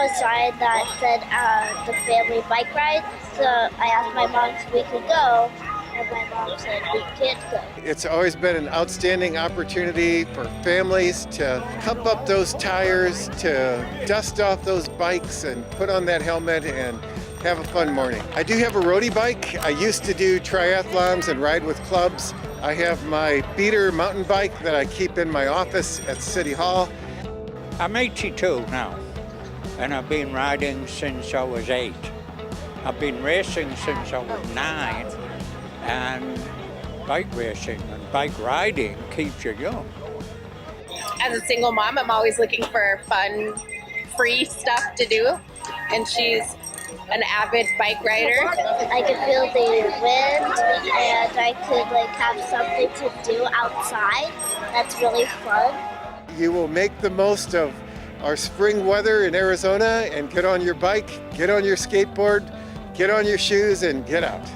saw a sign that said the family bike ride, so I asked my mom if we could go, and my mom said we can't go. It's always been an outstanding opportunity for families to pump up those tires, to dust off those bikes and put on that helmet and have a fun morning. I do have a roadie bike. I used to do triathlons and ride with clubs. I have my beater mountain bike that I keep in my office at City Hall. I'm 82 now, and I've been riding since I was 8. I've been racing since I was 9, and bike racing and bike riding keeps you young. As a single mom, I'm always looking for fun, free stuff to do, and she's an avid bike rider. I could feel the wind, and I could have something to do outside. That's really fun. You will make the most of our spring weather in Arizona and get on your bike, get on your skateboard, get on your shoes, and get out.